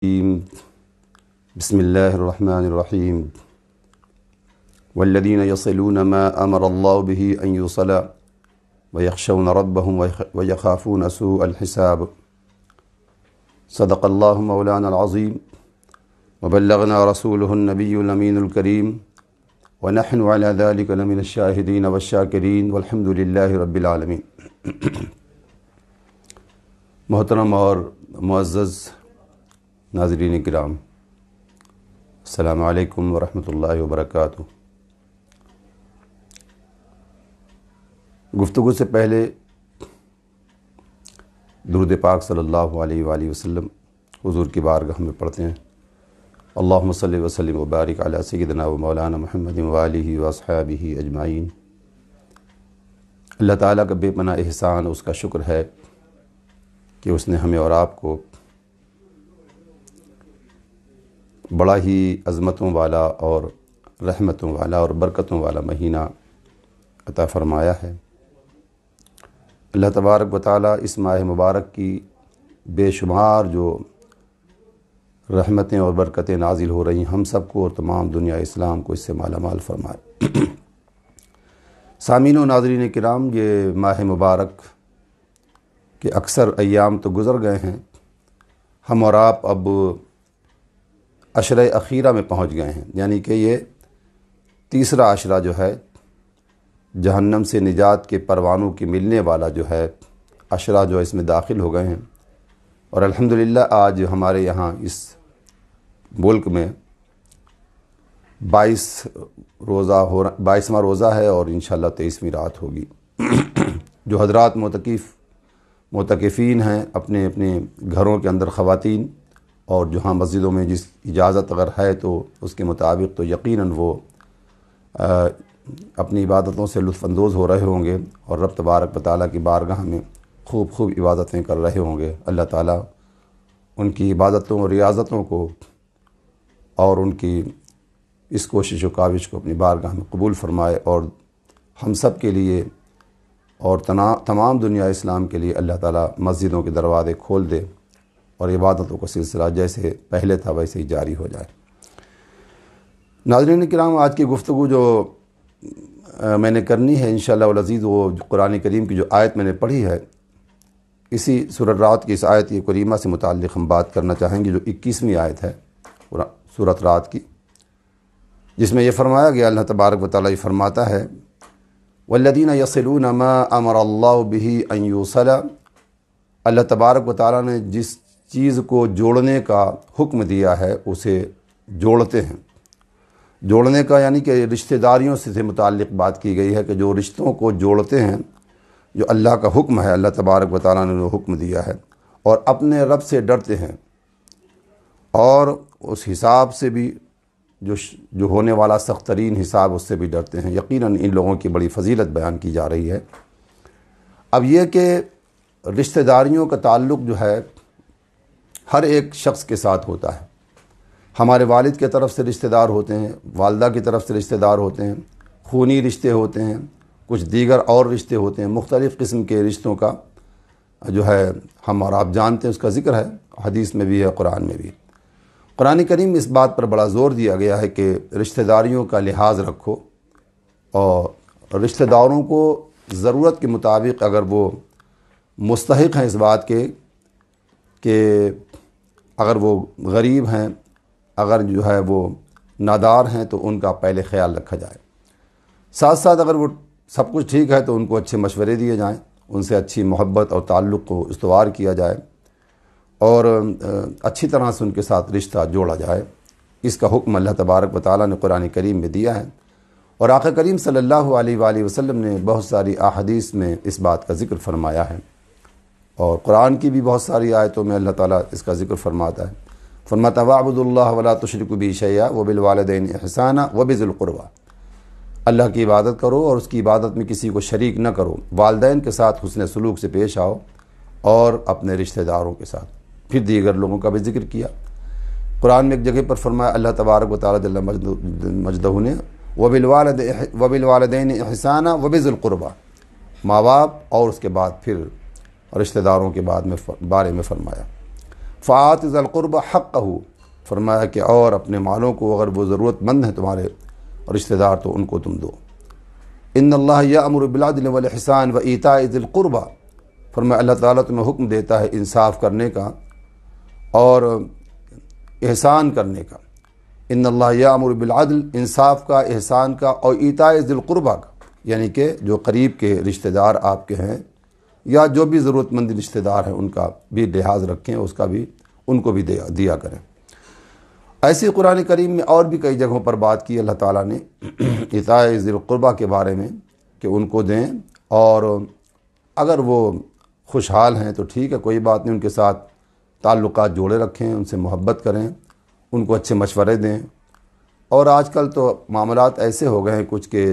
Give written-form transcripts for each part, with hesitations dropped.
بسم الله الرحمن الرحيم والذين يصلون ما أمر الله به أن يوصل ويخشون ربهم ويخافون سوء الحساب صدق الله مولانا العظيم وبلغنا رسوله النبي الأمين الكريم ونحن على ذلك لمن الشاهدين والشاكرين والحمد لله رب العالمين۔ محترم اور معزز ناظرین کرام، السلام علیکم ورحمۃ اللہ وبرکاتہ۔ گفتگو سے پہلے درود پاک صلی اللہ علیہ وآلہ وسلم حضور کی بارگاہ میں پڑھتے ہیں۔ اللہم صلی وسلم وبارک علی سیدنا و مولانا محمد وآلہ واصحابہ اجمعین۔ اللہ تعالیٰ کا بے پناہ احسان، اس کا شکر ہے کہ اس نے ہمیں اور آپ کو بڑا ہی عظمتوں والا اور رحمتوں والا اور برکتوں والا مہینہ عطا فرمایا ہے۔ اللہ تبارک و تعالیٰ اس ماہ مبارک کی بے شمار جو رحمتیں اور برکتیں نازل ہو رہی ہیں، ہم سب کو اور تمام دنیا اسلام کو اس سے مالا مال فرمائے۔ سامعین و ناظرین کرام، یہ ماہ مبارک کے اکثر ایام تو گزر گئے ہیں، ہم اور آپ اب عشرہ اخیرہ میں پہنچ گئے ہیں، یعنی کہ یہ تیسرا عشرہ جو ہے جہنم سے نجات کے پروانوں کی ملنے والا جو ہے عشرہ جو اس میں داخل ہو گئے ہیں۔ اور الحمدللہ آج ہمارے یہاں اس ملک میں 22واں روزہ ہے اور انشاءاللہ 23ویں رات ہوگی۔ جو حضرات معتکفین ہیں اپنے اپنے گھروں کے اندر، خواتین، اور جہاں مسجدوں میں جس اجازت اگر ہے تو اس کے مطابق تو یقیناً وہ اپنی عبادتوں سے لطف اندوز ہو رہے ہوں گے اور رب تبارک و تعالیٰ کی بارگاہ میں خوب خوب عبادتیں کر رہے ہوں گے۔ اللہ تعالیٰ ان کی عبادتوں اور ریاضتوں کو اور ان کی اس کوشش و کاوش کو اپنی بارگاہ میں قبول فرمائے، اور ہم سب کے لیے اور تمام دنیا اسلام کے لیے اللہ تعالیٰ مسجدوں کے دروازے کھول دے اور عبادتوں کا سلسلہ جیسے پہلے تھا ویسے ہی جاری ہو جائے۔ ناظرین کرام، آج کی گفتگو جو میں نے کرنی ہے انشاءاللہ العزیز، وہ قرآن کریم کی جو آیت میں نے پڑھی ہے، اسی سورۃ رات کی اس آیت کریمہ سے متعلق ہم بات کرنا چاہیں گے، جو 21ویں آیت ہے سورۃ رات کی، جس میں یہ فرمایا گیا، اللہ تبارک و تعالیٰ یہ فرماتا ہے والذین یصلون ما امر اللہ بہ ان یوصل۔ اللہ تبارک و تعالیٰ نے جس چیز کو جوڑنے کا حکم دیا ہے اسے جوڑتے ہیں۔ جوڑنے کا یعنی کہ رشتہ داریوں سے متعلق بات کی گئی ہے کہ جو رشتوں کو جوڑتے ہیں، جو اللہ کا حکم ہے، اللہ تبارک و تعالیٰ نے وہ حکم دیا ہے، اور اپنے رب سے ڈرتے ہیں، اور اس حساب سے بھی جو ہونے والا سخت ترین حساب، اس سے بھی ڈرتے ہیں۔ یقیناً ان لوگوں کی بڑی فضیلت بیان کی جا رہی ہے۔ اب یہ کہ رشتہ داریوں کا تعلق جو ہے ہر ایک شخص کے ساتھ ہوتا ہے۔ ہمارے والد کی طرف سے رشتہ دار ہوتے ہیں، والدہ کی طرف سے رشتہ دار ہوتے ہیں، خونی رشتے ہوتے ہیں، کچھ دیگر اور رشتے ہوتے ہیں، مختلف قسم کے رشتوں کا جو ہے ہم اور آپ جانتے ہیں، اس کا ذکر ہے حدیث میں بھی ہے، قرآن میں بھی۔ قرآن کریم میں اس بات پر بڑا زور دیا گیا ہے کہ رشتہ داریوں کا لحاظ رکھو، اور رشتہ داروں کو ضرورت کے مطابق اگر وہ مستحق ہیں اس بات کے کہ اگر وہ غریب ہیں، اگر جو ہے وہ نادار ہیں، تو ان کا پہلے خیال رکھا جائے۔ ساتھ ساتھ اگر وہ سب کچھ ٹھیک ہے تو ان کو اچھے مشورے دیے جائیں، ان سے اچھی محبت اور تعلق کو استوار کیا جائے، اور اچھی طرح سے ان کے ساتھ رشتہ جوڑا جائے۔ اس کا حکم اللہ تبارک و تعالیٰ نے قرآن کریم میں دیا ہے، اور آقا کریم صلی اللہ علیہ وآلہ وسلم نے بہت ساری احادیث میں اس بات کا ذکر فرمایا ہے، اور قرآن کی بھی بہت ساری آیتوں میں اللہ تعالیٰ اس کا ذکر فرماتا ہے۔ فرماتا وَاعْبُدُوا اللَّهَ وَلَا تُشْرِكُوا بِهِ شَيْئًا وَبِالْوَالِدَيْنِ إِحْسَانًا وَبِذِي الْقُرْبَىٰ۔ اللہ کی عبادت کرو اور اس کی عبادت میں کسی کو شریک نہ کرو، والدین کے ساتھ حسن سلوک سے پیش آؤ، اور اپنے رشتہ داروں کے ساتھ۔ پھر دیگر لوگوں کا بھی ذکر کیا۔ قرآن میں ایک جگہ پر فرمایا اللہ تبارک و تعالیٰ جل مجدہ نے وَبِالْوَالِدَيْنِ إِحْسَانًا وَبِذِي الْقُرْبَىٰ، ماں باپ اور اس کے بعد پھر رشتہ داروں کے بارے میں فرمایا۔ فآت ذی القربى حقہ، فرمایا کہ اور اپنے مالوں کو اگر وہ ضرورت مند ہیں تمہارے رشتہ دار تو ان کو تم دو۔ ان اللہ یأمر بالعدل والاحسان وایتاء ذی القربى، فرمایا اللہ تعالیٰ تمہیں حکم دیتا ہے انصاف کرنے کا اور احسان کرنے کا۔ ان اللہ یأمر بالعدل، انصاف کا، احسان کا، اور ایتاء ذی القربى کا، یعنی کہ جو قریب کے رشتہ دار آپ کے ہیں یا جو بھی ضرورت مند رشتہ دار ہیں ان کا بھی لحاظ رکھیں، اس کا بھی ان کو بھی دیا کریں۔ ایسی قرآن کریم میں اور بھی کئی جگہوں پر بات کی اللہ تعالیٰ نے ایتاء ذی القربى کے بارے میں کہ ان کو دیں، اور اگر وہ خوشحال ہیں تو ٹھیک ہے، کوئی بات نہیں، ان کے ساتھ تعلقات جوڑے رکھیں، ان سے محبت کریں، ان کو اچھے مشورے دیں۔ اور آج کل تو معاملات ایسے ہو گئے ہیں کچھ کہ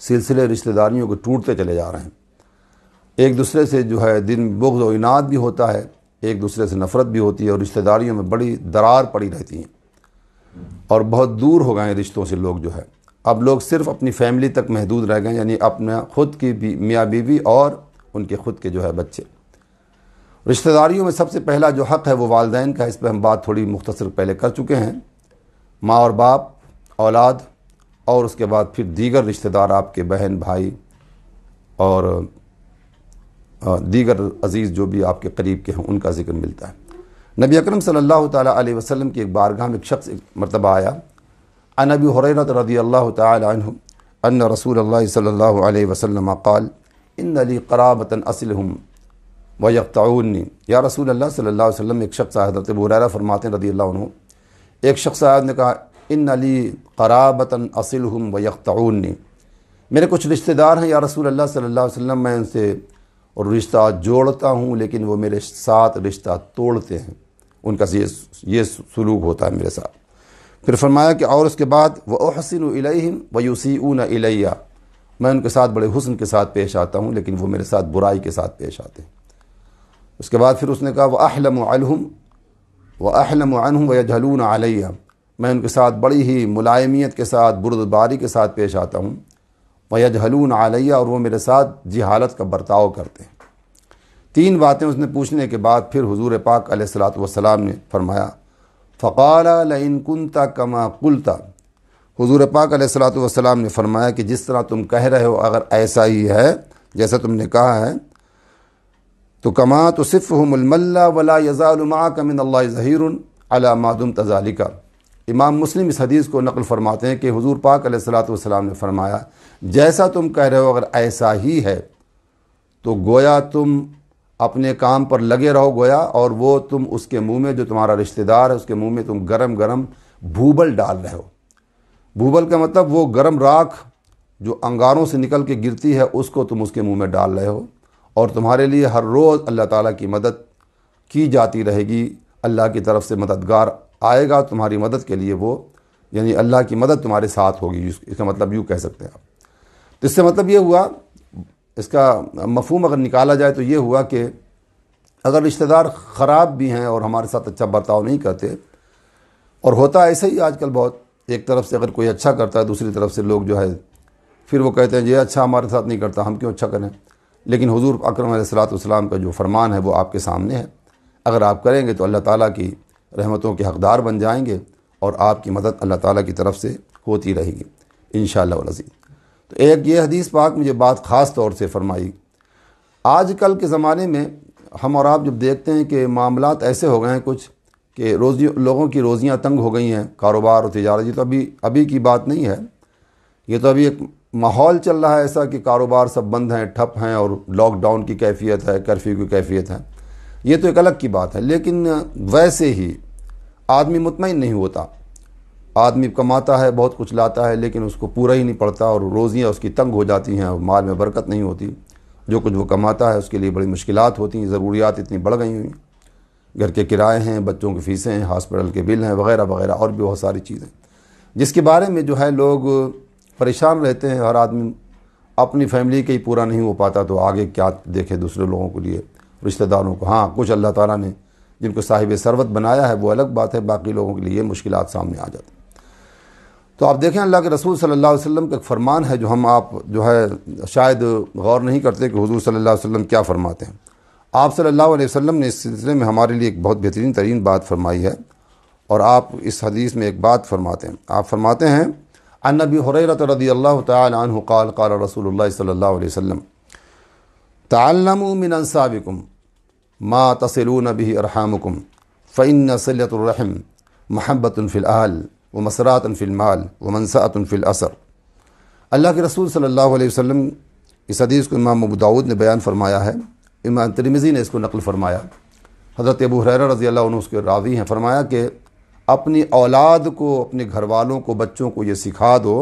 سلسلے رشتہ داریوں کو ٹوٹتے چلے جا رہے ہیں، ایک دوسرے سے جو ہے دن بغض و عناد بھی ہوتا ہے، ایک دوسرے سے نفرت بھی ہوتی ہے، اور رشتہ داریوں میں بڑی درار پڑی رہتی ہیں، اور بہت دور ہو گئے ہیں رشتوں سے لوگ جو ہے۔ اب لوگ صرف اپنی فیملی تک محدود رہ گئے، یعنی اپنا خود کی میاں بیوی اور ان کے خود کے جو ہے بچے۔ رشتہ داریوں میں سب سے پہلا جو حق ہے وہ والدین کا، اس پہ ہم بات تھوڑی مختصر پہلے کر چکے ہیں۔ ماں اور باپ، اولاد، اور اس کے بعد پھر دیگر رشتہ دار آپ کے بہن بھائی اور دیگر عزیز جو بھی آپ کے قریب کے ہیں ان کا ذکر ملتا ہے۔ نبی اکرم صلی اللہ تعالیٰ علیہ وسلم کی ایک بارگاہ میں ایک شخص ایک مرتبہ آیا، عن ابی ہریرہ رضی اللہ تعالی عنہ ان رسول اللہ صلی اللہ علیہ وسلم قال ان لی قرابۃ اصلہم ویقطعونی۔ یا رسول اللہ صلی اللہ علیہ وسلم، ایک شخص آیا، حضرت ابو ہریرہ فرماتے ہیں رضی اللہ عنہ، ایک شخص آیا نے کہا ان لی قرابۃ اصلہم ویقطعونی، میرے کچھ رشتہ دار ہیں یا رسول اللہ صلی اللہ علیہ وسلم، میں ان سے اور رشتہ جوڑتا ہوں لیکن وہ میرے ساتھ رشتہ توڑتے ہیں، ان کا یہ سلوک ہوتا ہے میرے ساتھ۔ پھر فرمایا کہ اور اس کے بعد وَأُحْسِنُ إِلَيْهِمْ وَيُسِيئُونَ إِلَيَّ، میں ان کے ساتھ بڑے حسن کے ساتھ پیش آتا ہوں لیکن وہ میرے ساتھ برائی کے ساتھ پیش آتے ہیں۔ اس کے بعد پھر اس نے کہا وَأَحْلَمُ عَنْهُمْ وَيَجْهَلُونَ عَلَيَّ، میں ان کے ساتھ بڑی ہی ملائمیت کے ساتھ، بردباری کے ساتھ پیش آتا ہوں، وَيَجْهَلُونَ عَلَيَّ، اور وہ میرے ساتھ جہالت کا برتاؤ کرتے ہیں۔ تین باتیں اس نے پوچھنے کے بعد پھر حضور پاک علیہ الصلوۃ والسلام نے فرمایا فقال لئن كنت كما قلت، حضور پاک علیہ الصلوۃ والسلام نے فرمایا کہ جس طرح تم کہہ رہے ہو اگر ایسا ہی ہے جیسا تم نے کہا ہے تو کما تصفهم الملا ولا يزال معك من الله ظهير على ما دمت ذلك۔ امام مسلم اس حدیث کو نقل فرماتے ہیں کہ حضور پاک علیہ الصلوۃ والسلام نے فرمایا جیسا تم کہہ رہے ہو اگر ایسا ہی ہے تو گویا تم اپنے کام پر لگے رہو، گویا، اور وہ تم اس کے منہ میں، جو تمہارا رشتہ دار ہے اس کے منہ میں تم گرم گرم بھوبل ڈال رہے ہو۔ بھوبل کا مطلب وہ گرم راکھ جو انگاروں سے نکل کے گرتی ہے اس کو تم اس کے منہ میں ڈال رہے ہو، اور تمہارے لیے ہر روز اللہ تعالیٰ کی مدد کی جاتی رہے گی، اللہ کی طرف سے مددگار آئے گا تمہاری مدد کے لیے، وہ یعنی اللہ کی مدد تمہارے ساتھ ہوگی، اس کا مطلب یوں کہہ سکتے ہیں آپ۔ اس سے مطلب یہ ہوا، اس کا مفہوم اگر نکالا جائے تو یہ ہوا کہ اگر رشتہ دار خراب بھی ہیں اور ہمارے ساتھ اچھا برتاؤ نہیں کرتے، اور ہوتا ایسا ہی آج کل بہت، ایک طرف سے اگر کوئی اچھا کرتا ہے دوسری طرف سے لوگ جو ہے پھر وہ کہتے ہیں یہ اچھا ہمارے ساتھ نہیں کرتا ہم کیوں اچھا کریں۔ لیکن حضور اکرم علیہ الصلوۃ والسلام کا جو فرمان ہے وہ آپ کے سامنے ہے، اگر آپ کریں گے تو اللہ تعالیٰ کی رحمتوں کے حقدار بن جائیں گے اور آپ کی مدد اللہ تعالیٰ کی طرف سے ہوتی رہے گی انشاءاللہ العزیز۔ تو ایک یہ حدیث پاک مجھے بات خاص طور سے فرمائی۔ آج کل کے زمانے میں ہم اور آپ جب دیکھتے ہیں کہ معاملات ایسے ہو گئے ہیں کچھ کہ لوگوں کی روزیاں تنگ ہو گئی ہیں، کاروبار اور تجارت، یہ تو ابھی کی بات نہیں ہے، یہ تو ابھی ایک ماحول چل رہا ہے ایسا کہ کاروبار سب بند ہیں، ٹھپ ہیں، اور لاک ڈاؤن کی کیفیت ہے، کرفیو کی کیفیت ہے، یہ تو ایک الگ کی بات ہے۔ لیکن ویسے ہی آدمی مطمئن نہیں ہوتا، آدمی کماتا ہے، بہت کچھ لاتا ہے، لیکن اس کو پورا ہی نہیں پڑتا اور روزیاں اس کی تنگ ہو جاتی ہیں اور مال میں برکت نہیں ہوتی، جو کچھ وہ کماتا ہے اس کے لیے بڑی مشکلات ہوتی ہیں، ضروریات اتنی بڑھ گئی ہوئی ہیں، گھر کے کرائے ہیں، بچوں کی فیسیں ہیں، ہاسپٹل کے بل ہیں، وغیرہ وغیرہ، اور بھی بہت ساری چیزیں جس کے بارے میں جو ہے لوگ پریشان رہتے ہیں۔ ہر آدمی اپنی فیملی کے ہی پورا نہیں ہو پاتا تو آگے کیا دیکھے دوسرے لوگوں کے لیے، رشتہ داروں کو۔ ہاں کچھ اللہ تعالیٰ نے جن کو صاحب ثروت بنایا ہے وہ الگ بات ہے، باقی لوگوں کے لیے یہ مشکلات سامنے آ جاتی ہیں۔ تو آپ دیکھیں اللہ کے رسول صلی اللہ علیہ وسلم کا ایک فرمان ہے جو ہم آپ جو ہے شاید غور نہیں کرتے کہ حضور صلی اللہ علیہ وسلم کیا فرماتے ہیں۔ آپ صلی اللہ علیہ وسلم نے اس سلسلے میں ہمارے لیے ایک بہت بہترین ترین بات فرمائی ہے، اور آپ اس حدیث میں ایک بات فرماتے ہیں. آپ فرماتے ہیں عن ابی ہریرہ رضی اللہ تعالی عنہ قال قال رسول اللہ صلی اللہ علیہ وسلم تعلموا من انسابکم ما تصلون به ارحامکم فإن صلة الرحم محبة فی الاہل ومسرات فی المال ومنسأة فی الاثر. اللہ کے رسول صلی اللہ علیہ وسلم، اس حدیث کو امام ابو داؤد نے بیان فرمایا ہے، امام ترمذی نے اس کو نقل فرمایا. حضرت ابو ہریرہ رضی اللہ عنہ اس کے راوی ہیں، فرمایا کہ اپنی اولاد کو، اپنے گھر والوں کو، بچوں کو یہ سکھا دو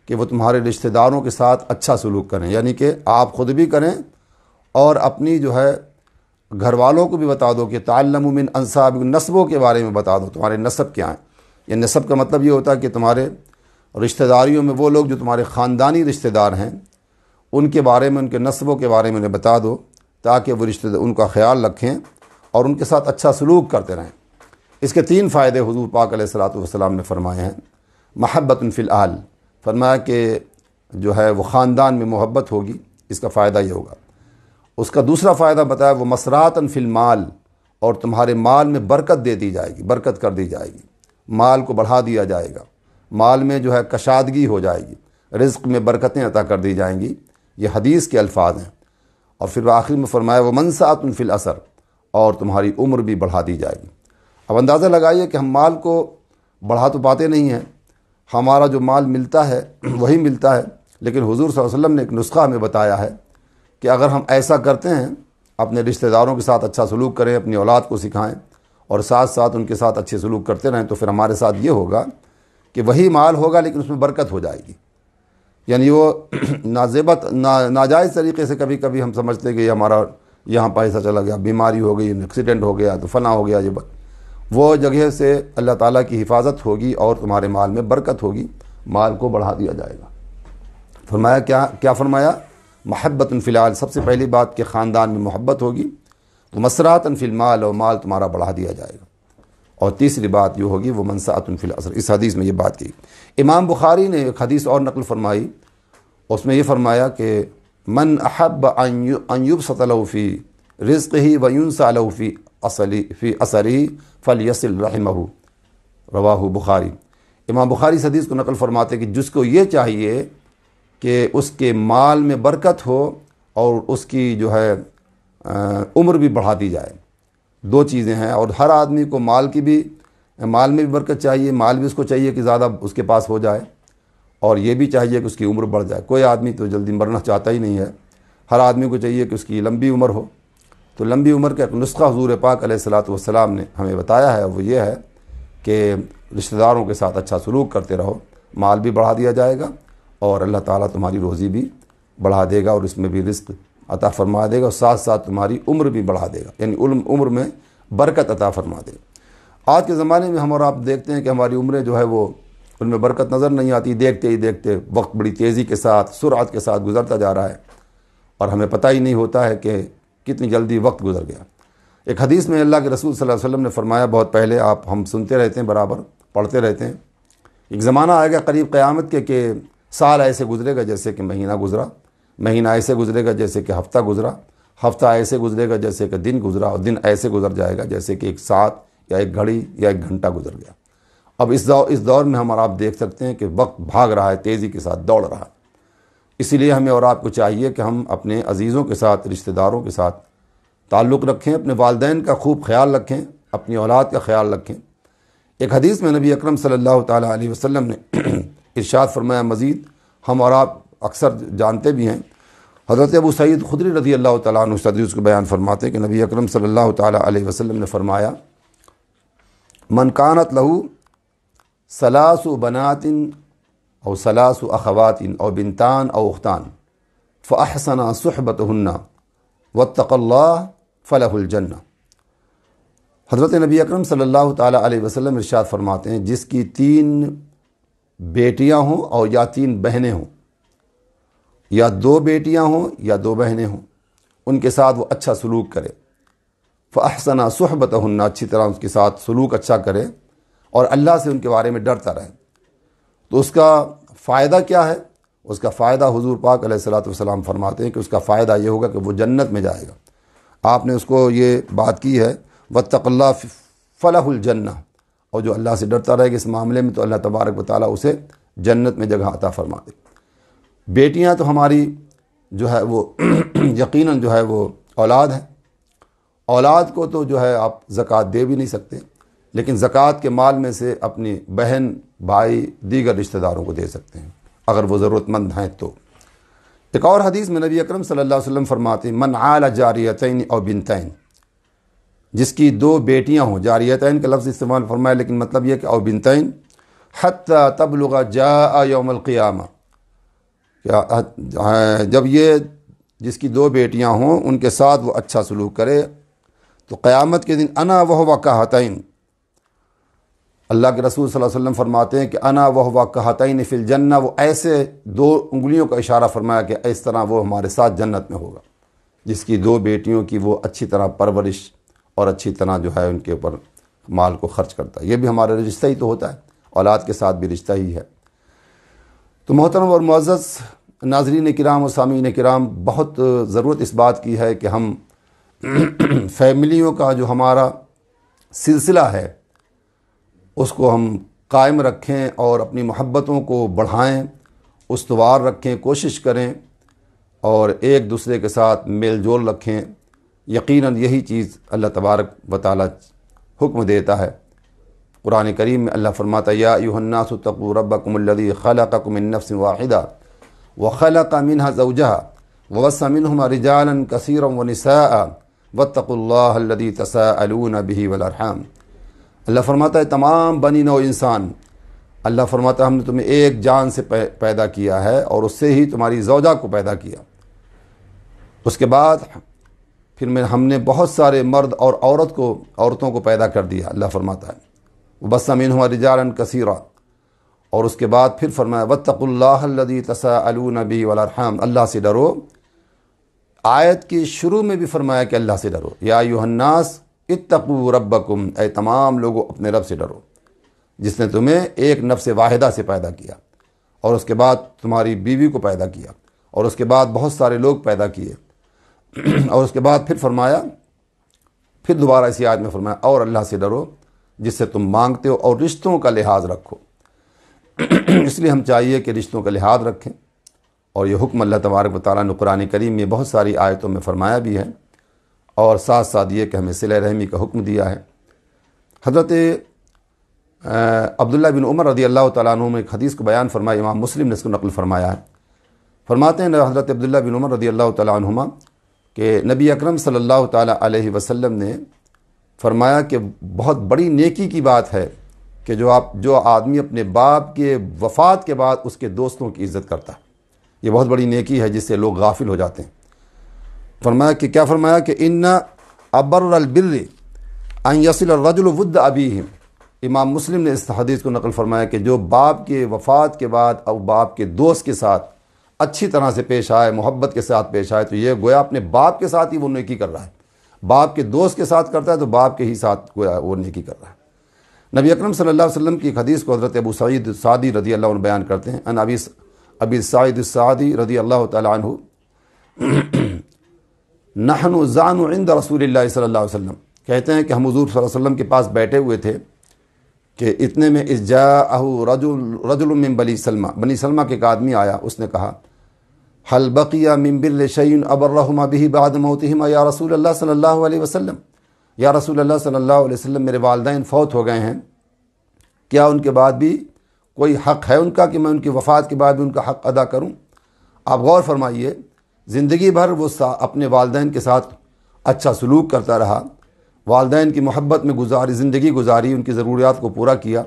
کہ وہ تمہارے رشتہ داروں کے ساتھ اچھا سلوک کریں، یعنی کہ آپ خود بھی کریں اور اپنی جو ہے گھر والوں کو بھی بتا دو کہ تعلموا من انساب، نسبوں کے بارے میں بتا دو، تمہارے نسب کیا ہیں. یہ نسب کا مطلب یہ ہوتا ہے کہ تمہارے رشتہ داریوں میں وہ لوگ جو تمہارے خاندانی رشتہ دار ہیں ان کے بارے میں، ان کے نسبوں کے بارے میں انہیں بتا دو، تاکہ وہ ان کا خیال رکھیں اور ان کے ساتھ اچھا سلوک کرتے رہیں. اس کے 3 فائدے حضور پاک علیہ الصلوۃ والسلام نے فرمائے ہیں. محبۃ فی الاہل، فرمایا کہ جو ہے وہ خاندان میں محبت ہوگی، اس کا فائدہ یہ ہوگا. اس کا دوسرا فائدہ بتایا وہ مسرات فی المال، اور تمہارے مال میں برکت دے دی جائے گی، برکت کر دی جائے گی، مال کو بڑھا دیا جائے گا، مال میں جو ہے کشادگی ہو جائے گی، رزق میں برکتیں عطا کر دی جائیں گی. یہ حدیث کے الفاظ ہیں. اور پھر آخر میں فرمایا وہ منسأۃ فی الاثر، اور تمہاری عمر بھی بڑھا دی جائے گی. اب اندازہ لگائیے کہ ہم مال کو بڑھا تو پاتے نہیں ہیں، ہمارا جو مال ملتا ہے وہی ملتا ہے، لیکن حضور صلی اللہ علیہ وسلم نے ایک نسخہ ہمیں بتایا ہے کہ اگر ہم ایسا کرتے ہیں، اپنے رشتہ داروں کے ساتھ اچھا سلوک کریں، اپنی اولاد کو سکھائیں اور ساتھ ساتھ ان کے ساتھ اچھے سلوک کرتے رہیں، تو پھر ہمارے ساتھ یہ ہوگا کہ وہی مال ہوگا لیکن اس میں برکت ہو جائے گی. یعنی وہ ناجائز طریقے سے کبھی کبھی ہم سمجھتے ہیں کہ یہ ہمارا یہاں پیسہ چلا گیا، بیماری ہو گئی، ایکسیڈنٹ ہو گیا تو فلاں ہو گیا، وہ جگہ سے اللہ تعالیٰ کی حفاظت ہوگی اور تمہارے مال میں برکت ہوگی، مال کو بڑھا دیا جائے گا. فرمایا کیا فرمایا؟ محبت فی الاہل، سب سے پہلی بات کہ خاندان میں محبت ہوگی. مسرات فی المال، اور مال تمہارا بڑھا دیا جائے گا. اور تیسری بات یہ ہوگی وہ منسأۃ فی الاثر. اس حدیث میں یہ بات کی. امام بخاری نے ایک حدیث اور نقل فرمائی، اس میں یہ فرمایا کہ من احب ان یبسط له فی رزقہ وینسأ له فی اثرہ فلیصل رحمہ، رواہ بخاری. امام بخاری اس حدیث کو نقل فرماتے کہ جس کو یہ چاہیے کہ اس کے مال میں برکت ہو اور اس کی جو ہے عمر بھی بڑھا دی جائے. 2 چیزیں ہیں، اور ہر آدمی کو مال میں بھی برکت چاہیے، مال بھی اس کو چاہیے کہ زیادہ اس کے پاس ہو جائے، اور یہ بھی چاہیے کہ اس کی عمر بڑھ جائے. کوئی آدمی تو جلدی مرنا چاہتا ہی نہیں ہے، ہر آدمی کو چاہیے کہ اس کی لمبی عمر ہو. تو لمبی عمر کا ایک نسخہ حضور پاک علیہ الصلوۃ والسلام نے ہمیں بتایا ہے، وہ یہ ہے کہ رشتہ داروں کے ساتھ اچھا سلوک کرتے رہو، مال بھی بڑھا دیا جائے گا اور اللہ تعالیٰ تمہاری روزی بھی بڑھا دے گا اور اس میں بھی رزق عطا فرما دے گا، اور ساتھ ساتھ تمہاری عمر بھی بڑھا دے گا، یعنی عمر میں برکت عطا فرما دے گا. آج کے زمانے میں ہم اور آپ دیکھتے ہیں کہ ہماری عمریں جو ہے وہ ان میں برکت نظر نہیں آتی. دیکھتے ہی دیکھتے وقت بڑی تیزی کے ساتھ، سرعت کے ساتھ گزرتا جا رہا ہے اور ہمیں پتہ ہی نہیں ہوتا ہے کہ کتنی جلدی وقت گزر گیا. ایک حدیث میں اللہ کے رسول صلی اللہ علیہ وسلم نے فرمایا، بہت پہلے، ہم سنتے رہتے ہیں، برابر پڑھتے رہتے ہیں، ایک زمانہ آئے گا قریب قیامت کے کہ سال ایسے گزرے گا جیسے کہ مہینہ گزرا، مہینہ ایسے گزرے گا جیسے کہ ہفتہ گزرا، ہفتہ ایسے گزرے گا جیسے کہ دن گزرا، اور دن ایسے گزر جائے گا جیسے کہ 1 ساعت یا 1 گھڑی یا 1 گھنٹہ گزر گیا. اب اس دور میں ہم اور آپ دیکھ سکتے ہیں کہ وقت بھاگ رہا ہے، تیزی کے ساتھ دوڑ رہا ہے. اسی لیے ہمیں اور آپ کو چاہیے کہ ہم اپنے عزیزوں کے ساتھ، رشتہ داروں کے ساتھ تعلق رکھیں، اپنے والدین کا خوب خیال رکھیں، اپنی اولاد کا خیال رکھیں. ایک حدیث میں نبی اکرم صلی اللہ تعالیٰ علیہ وسلم نے ارشاد فرمایا، مزید ہم اور آپ اکثر جانتے بھی ہیں، حضرت ابو سعید خدری رضی اللہ تعالیٰ عنہ اس حدیث کو بیان فرماتے ہیں کہ نبی اکرم صلی اللہ تعالیٰ علیہ وسلم نے فرمایا، من کانت لہو 3 بنات او 3 اخوات او بنتان او اختان فاحسن صحبتهن واتقى الله فلہ الجنہ. حضرت نبی اکرم صلی اللہ تعالیٰ علیہ وسلم ارشاد فرماتے ہیں، جس کی 3 بیٹیاں ہوں اور یا 3 بہنیں ہوں، یا 2 بیٹیاں ہوں یا 2 بہنیں ہوں، ان کے ساتھ وہ اچھا سلوک کرے، فاحسن صحبتهن، اچھی طرح اس کے ساتھ سلوک اچھا کرے اور اللہ سے ان کے بارے میں ڈرتا رہے. تو اس کا فائدہ کیا ہے؟ اس کا فائدہ حضور پاک علیہ الصلوۃ والسلام فرماتے ہیں کہ اس کا فائدہ یہ ہوگا کہ وہ جنت میں جائے گا. آپ نے اس کو یہ بات کی ہے واتق اللہ فلہ الجنہ، اور جو اللہ سے ڈرتا رہے گا اس معاملے میں تو اللہ تبارک و تعالیٰ اسے جنت میں جگہ عطا فرما دے۔ بیٹیاں تو ہماری جو ہے وہ یقیناً جو ہے وہ اولاد ہیں، اولاد کو تو جو ہے آپ زکوٰۃ دے بھی نہیں سکتے، لیکن زکوٰۃ کے مال میں سے اپنی بہن، بھائی، دیگر رشتہ داروں کو دے سکتے ہیں اگر وہ ضرورت مند ہیں تو۔ ایک اور حدیث میں نبی اکرم صلی اللہ علیہ وسلم فرماتے ہیں من عال جاریتین او بنتین، جس کی دو بیٹیاں ہوں، جاریتین کا لفظ استعمال فرمایا لیکن مطلب یہ کہ او بنتین حتی تبلغ جاء یوم القیامہ، جب یہ جس کی دو بیٹیاں ہوں ان کے ساتھ وہ اچھا سلوک کرے تو قیامت کے دن انا وہو کہتین، اللہ کے رسول صلی اللہ علیہ وسلم فرماتے ہیں کہ انا وہو کہتین فی الجنہ، وہ ایسے دو انگلیوں کا اشارہ فرمایا کہ اس طرح وہ ہمارے ساتھ جنت میں ہوگا، جس کی دو بیٹیوں کی وہ اچھی طرح پرورش اور اچھی طرح جو ہے ان کے اوپر مال کو خرچ کرتا ہے۔ یہ بھی ہمارا رشتہ ہی تو ہوتا ہے، اولاد کے ساتھ بھی رشتہ ہی ہے۔ تو محترم اور معزز ناظرین کرام و سامعین کرام، بہت ضرورت اس بات کی ہے کہ ہم فیملیوں کا جو ہمارا سلسلہ ہے اس کو ہم قائم رکھیں اور اپنی محبتوں کو بڑھائیں، استوار رکھیں، کوشش کریں اور ایک دوسرے کے ساتھ میل جول رکھیں۔ یقیناً یہی چیز اللہ تبارک و تعالی حکم دیتا ہے۔ قرآن کریم میں اللہ فرماتا ہے یا ایھا الناس اتقوا ربکم الذی خلقکم من نفس واحدہ وخلق منها زوجها وبث منهما رجالا كثيرا ونساء واتقوا اللہ الذی تساءلون به والارحام۔ اللہ فرماتا ہے تمام بنی نوع انسان، اللہ فرماتا ہے ہم نے تمہیں ایک جان سے پیدا کیا ہے اور اس سے ہی تمہاری زوجہ کو پیدا کیا، اس کے بعد پھر ہم نے بہت سارے مرد اور عورتوں کو پیدا کر دیا۔ اللہ فرماتا ہے وبث منہما رجالا کثیرا، اور اس کے بعد پھر فرمایا واتقوا اللہ الذی تساءلون به والارحام، اللہ سے ڈرو۔ آیت کی شروع میں بھی فرمایا کہ اللہ سے ڈرو، یا ایھا الناس اتقوا ربکم، اے تمام لوگوں اپنے رب سے ڈرو جس نے تمہیں ایک نفس واحدہ سے پیدا کیا اور اس کے بعد تمہاری بیوی کو پیدا کیا اور اس کے بعد بہت سارے لوگ پیدا کیے اور اس کے بعد پھر فرمایا، پھر دوبارہ اسی آیت میں فرمایا اور اللہ سے ڈرو جس سے تم مانگتے ہو اور رشتوں کا لحاظ رکھو۔ اس لیے ہم چاہیے کہ رشتوں کا لحاظ رکھیں، اور یہ حکم اللہ تبارک و تعالیٰ نے قرآن کریم میں بہت ساری آیتوں میں فرمایا بھی ہے، اور ساتھ ساتھ یہ کہ ہمیں صلہ رحمی کا حکم دیا ہے۔ حضرت عبداللہ بن عمر رضی اللہ تعالیٰ عنہ میں ایک حدیث کو بیان فرمایا، امام مسلم نے اس کو نقل فرمایا ہے۔ فرماتے ہیں حضرت عبداللہ بن عمر رضی اللہ تعالیٰ عنہما کہ نبی اکرم صلی اللہ تعالیٰ علیہ وسلم نے فرمایا کہ بہت بڑی نیکی کی بات ہے کہ جو آدمی اپنے باپ کے وفات کے بعد اس کے دوستوں کی عزت کرتا ہے، یہ بہت بڑی نیکی ہے جس سے لوگ غافل ہو جاتے ہیں۔ فرمایا کہ کیا فرمایا کہ ان ابر البر ان یصل الرجل ود ابیہ، امام مسلم نے اس حدیث کو نقل فرمایا کہ جو باپ کے وفات کے بعد اور باپ کے دوست کے ساتھ اچھی طرح سے پیش آئے، محبت کے ساتھ پیش آئے، تو یہ گویا اپنے باپ کے ساتھ ہی وہ نیکی کر رہا ہے، باپ کے دوست کے ساتھ کرتا ہے تو باپ کے ہی ساتھ گویا وہ نیکی کر رہا ہے۔ نبی اکرم صلی اللہ علیہ وسلم کی ایک حدیث کو حضرت ابو سعید الساعدی رضی اللہ عنہ بیان کرتے ہیں، ان ابی سعید الساعدی رضی اللہ تعالی عنہ نحن زعن عند رسول اللہ صلی اللہ علیہ وسلم، کہتے ہیں کہ ہم حضور صلی اللہ علیہ وسلم کے پاس بیٹھے ہوئے تھے کہ اتنے میں اذ جاءہ رجل من بنی سلمہ کے ایک آدمی آیا، اس نے کہا حل بقی من بر شیء ابرہما به بعد موتہما یا رسول اللہ صلی اللہ علیہ وسلم، یا رسول اللہ صلی اللہ علیہ وسلم میرے والدین فوت ہو گئے ہیں، کیا ان کے بعد بھی کوئی حق ہے ان کا کہ میں ان کی وفات کے بعد بھی ان کا حق ادا کروں؟ آپ غور فرمائیے، زندگی بھر وہ اپنے والدین کے ساتھ اچھا سلوک کرتا رہا، والدین کی محبت میں زندگی گزاری، ان کی ضروریات کو پورا کیا،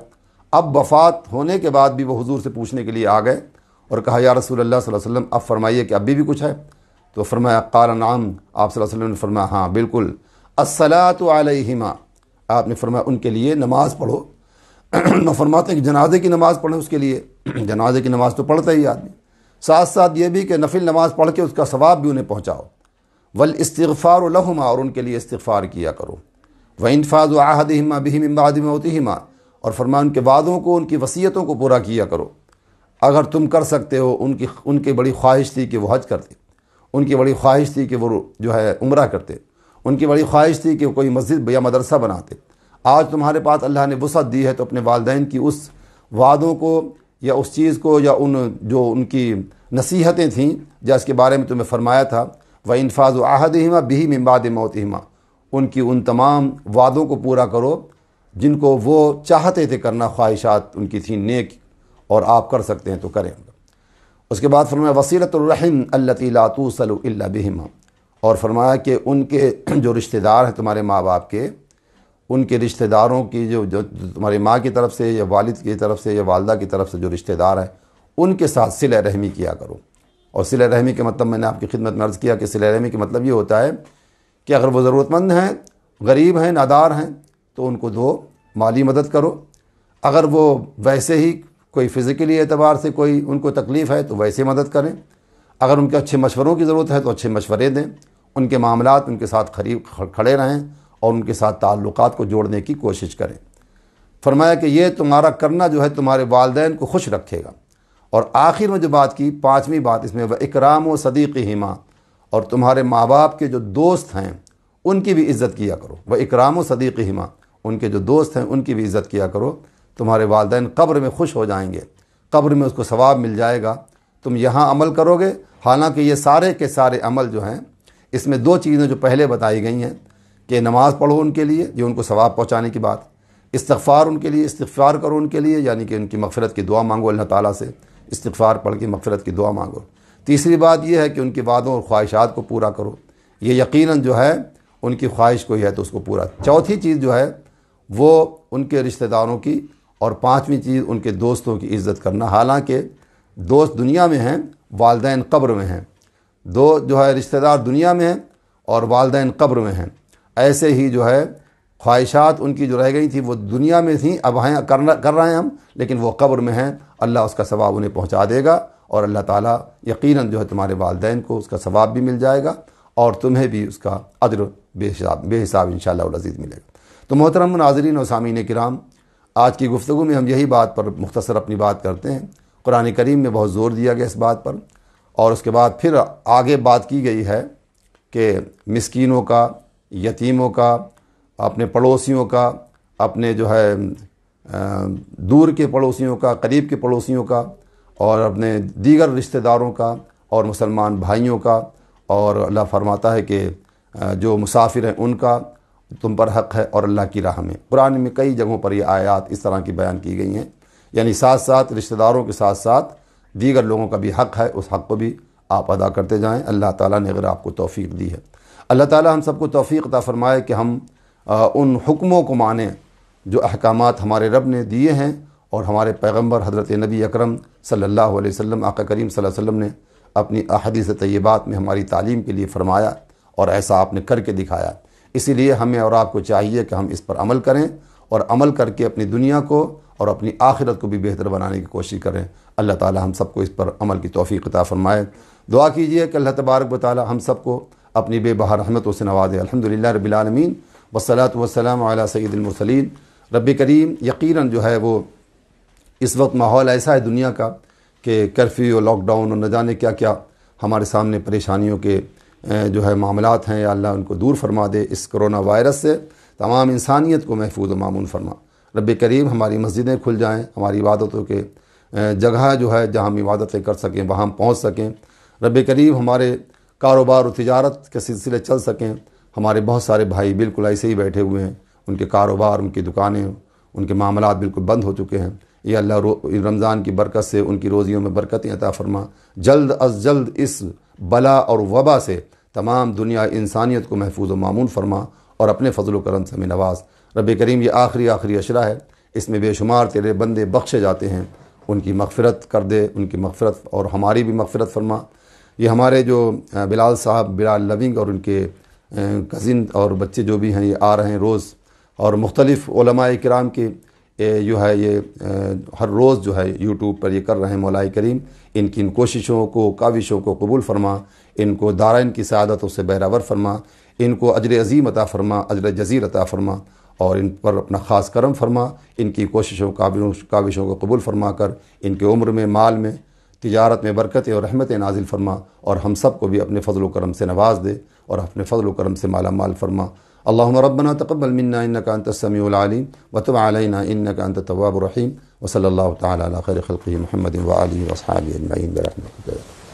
اب وفات ہونے کے بعد بھی وہ حضور سے پوچھنے کے لیے آ گئے اور کہا یا رسول اللہ صلی اللہ علیہ وسلم اب فرمائیے کہ ابھی بھی کچھ ہے؟ تو فرمایا قال نعم، آپ صلی اللہ علیہ وسلم نے فرمایا ہاں بالکل، الصلاۃ علیہما، آپ نے فرمایا ان کے لیے نماز پڑھو۔ نہ فرماتے ہیں کہ جنازے کی نماز پڑھیں اس کے لیے، جنازے کی نماز تو پڑھتا ہی آدمی، ساتھ ساتھ یہ بھی کہ نفل نماز پڑھ کے اس کا ثواب بھی انہیں پہنچاؤ، والاستغفار لہما، اور ان کے لیے استغفار کیا کرو، وانفاذ عہدہما بہ من بعد موتہما، اور فرمان ان کے وعدوں کو، ان کی وصیتوں کو پورا کیا کرو۔ اگر تم کر سکتے ہو، ان کی بڑی خواہش تھی کہ وہ حج کرتے، ان کی بڑی خواہش تھی کہ وہ جو ہے عمرہ کرتے، ان کی بڑی خواہش تھی کہ کوئی مسجد یا مدرسہ بناتے۔ آج تمہارے پاس اللہ نے وسعت دی ہے تو اپنے والدین کی اس وعدوں کو یا اس چیز کو یا جو ان کی نصیحتیں تھیں جس کے بارے میں تمہیں فرمایا تھا وَإِنْفَاذُ عَهْدِهِمَا بِهِ مِنْ بَعْدِ مَوْتِهِمَا، ان کی ان تمام وعدوں کو پورا کرو جن کو وہ چاہتے تھے کرنا، خواہشات ان کی تھیں نیک، اور آپ کر سکتے ہیں تو کریں۔ اس کے بعد فرمایا وصیلۃ الرحم التی لا توصل الا بہما، اور فرمایا کہ ان کے جو رشتہ دار ہیں تمہارے ماں باپ کے، ان کے رشتہ داروں کی جو تمہاری ماں کی طرف سے یا والد کی طرف سے یا والدہ کی طرف سے جو رشتہ دار ہیں ان کے ساتھ صلہ رحمی کیا کرو۔ اور صلہ رحمی کے مطلب میں نے آپ کی خدمت میں عرض کیا کہ صلہ رحمی کے مطلب یہ ہوتا ہے کہ اگر وہ ضرورت مند ہیں، غریب ہیں، نادار ہیں تو ان کو دو، مالی مدد کرو۔ اگر وہ ویسے ہی کوئی فزیکلی اعتبار سے کوئی ان کو تکلیف ہے تو ویسے مدد کریں۔ اگر ان کے اچھے مشوروں کی ضرورت ہے تو اچھے مشورے دیں، ان کے معاملات ان کے ساتھ کھڑے رہیں اور ان کے ساتھ تعلقات کو جوڑنے کی کوشش کریں۔ فرمایا کہ یہ تمہارا کرنا جو ہے تمہارے والدین کو خوش رکھے گا۔ اور آخر میں جو بات کی، پانچویں بات اس میں وَإِكْرَامُ صَدِيقِهِمَا، اور تمہارے ماں باپ کے جو دوست ہیں ان کی بھی عزت کیا کرو۔ وَإِكْرَامُ صَدِيقِهِمَا، ان کے جو دوست ہیں ان کی بھی عزت کیا کرو۔ تمہارے والدین قبر میں خوش ہو جائیں گے، قبر میں اس کو ثواب مل جائے گا، تم یہاں عمل کرو گے۔ حالانکہ یہ سارے کے سارے عمل جو ہیں اس میں دو چیزیں جو پہلے بتائی گئی ہیں کہ نماز پڑھو ان کے لیے، یہ ان کو ثواب پہنچانے کی بات، استغفار ان کے لیے، استغفار کرو ان کے لیے، یعنی کہ ان کی مغفرت کی دعا مانگو اللہ تعالیٰ سے، استغفار پڑھ کے مغفرت کی دعا مانگو۔ تیسری بات یہ ہے کہ ان کے وعدوں اور خواہشات کو پورا کرو، یہ یقیناً جو ہے ان کی خواہش کوئی ہے تو اس کو پورا۔ چوتھی چیز جو ہے وہ ان کے رشتہ داروں کی، اور پانچویں چیز ان کے دوستوں کی عزت کرنا۔ حالانکہ دوست دنیا میں ہیں، والدین قبر میں ہیں، دو جو ہے رشتہ دار دنیا میں ہیں اور والدین قبر میں ہیں۔ ایسے ہی جو ہے خواہشات ان کی جو رہ گئی تھی وہ دنیا میں تھیں، اب ہیں کر رہے ہیں ہم، لیکن وہ قبر میں ہیں، اللہ اس کا ثواب انہیں پہنچا دے گا، اور اللہ تعالیٰ یقیناً جو ہے تمہارے والدین کو اس کا ثواب بھی مل جائے گا اور تمہیں بھی اس کا اجر بے حساب انشاءاللہ العزیز ملے گا۔ تو محترم ناظرین و سامعین کرام، آج کی گفتگو میں ہم یہی بات پر مختصر اپنی بات کرتے ہیں۔ قرآن کریم میں بہت زور دیا گیا اس بات پر، اور اس کے بعد پھر آگے بات کی گئی ہے کہ مسکینوں کا، یتیموں کا، اپنے پڑوسیوں کا، اپنے جو ہے دور کے پڑوسیوں کا، قریب کے پڑوسیوں کا، اور اپنے دیگر رشتہ داروں کا اور مسلمان بھائیوں کا، اور اللہ فرماتا ہے کہ جو مسافر ہیں ان کا تم پر حق ہے، اور اللہ کی راہ میں۔ قرآن میں کئی جگہوں پر یہ آیات اس طرح کی بیان کی گئی ہیں، یعنی ساتھ ساتھ رشتہ داروں کے ساتھ ساتھ دیگر لوگوں کا بھی حق ہے، اس حق کو بھی آپ ادا کرتے جائیں۔ اللہ تعالیٰ نے اگر آپ کو توفیق دی ہے، اللہ تعالیٰ ہم سب کو توفیق عطا فرمائے کہ ہم ان حکموں کو مانیں جو احکامات ہمارے رب نے دیے ہیں، اور ہمارے پیغمبر حضرت نبی اکرم صلی اللہ علیہ وسلم، آقا کریم صلی اللہ علیہ وسلم نے اپنی احادیث طیبات میں ہماری تعلیم کے لیے فرمایا، اور ایسا آپ نے کر کے دکھایا۔ اسی لیے ہمیں اور آپ کو چاہیے کہ ہم اس پر عمل کریں، اور عمل کر کے اپنی دنیا کو اور اپنی آخرت کو بھی بہتر بنانے کی کوشش کریں۔ اللہ تعالی ہم سب کو اس پر عمل کی توفیق عطا فرمائے۔ دعا کیجئے کہ اللہ تبارک و تعالی ہم سب کو اپنی بے بہا رحمتوں سے نوازے۔ الحمدللہ رب العالمین، والصلاۃ والسلام علی سید المرسلین۔ رب کریم یقیناً جو ہے وہ اس وقت ماحول ایسا ہے دنیا کا کہ کرفیو، لاک ڈاؤن اور نہ جانے کیا کیا ہمارے سامنے پریشانیوں کے جو ہے معاملات ہیں، یا اللہ ان کو دور فرما دے۔ اس کرونا وائرس سے تمام انسانیت کو محفوظ و مامون فرما۔ رب کریم ہماری مسجدیں کھل جائیں، ہماری عبادتوں کے جگہ جو ہے جہاں ہم عبادتیں کر سکیں وہاں ہم پہنچ سکیں۔ رب کریم ہمارے کاروبار و تجارت کے سلسلے چل سکیں۔ ہمارے بہت سارے بھائی بالکل ایسے ہی بیٹھے ہوئے ہیں، ان کے کاروبار، ان کی دکانیں، ان کے معاملات بالکل بند ہو چکے ہیں۔ یہ اللہ رمضان کی برکت سے ان کی روزیوں میں برکتیں عطا فرما۔ جلد از جلد اس بلا اور وبا سے تمام دنیا انسانیت کو محفوظ و مامون فرما، اور اپنے فضل و کرم سے ہمیں نواز۔ رب کریم یہ آخری عشرہ ہے، اس میں بے شمار تیرے بندے بخشے جاتے ہیں، ان کی مغفرت کر دے، ان کی مغفرت اور ہماری بھی مغفرت فرما۔ یہ ہمارے جو بلال صاحب، بلال لونگ اور ان کے کزن اور بچے جو بھی ہیں یہ آ رہے ہیں روز، اور مختلف علماء کرام کے جو ہے یہ ہر روز جو ہے یوٹیوب پر یہ کر رہے ہیں، مولا کریم ان کی ان کوششوں کو، کاوشوں کو قبول فرما، ان کو دارین کی سعادتوں سے بہراور فرما، ان کو اجر عظیم عطا فرما، اجر جزیل عطا فرما، اور ان پر اپنا خاص کرم فرما۔ ان کی کوششوں کاوشوں کو قبول فرما کر ان کے عمر میں، مال میں، تجارت میں برکتیں اور رحمتیں نازل فرما، اور ہم سب کو بھی اپنے فضل و کرم سے نواز دے۔ اور اپنے فضل و کرم سے مالا مال فرما۔ اللہم ربنا تقبل منا انک انت السمیع العلیم وتب علینا انک انت التواب الرحیم، وصلی اللہ تعالی علی خیر خلقہ محمد وآلہ واصحابہ اجمعین برحمتک۔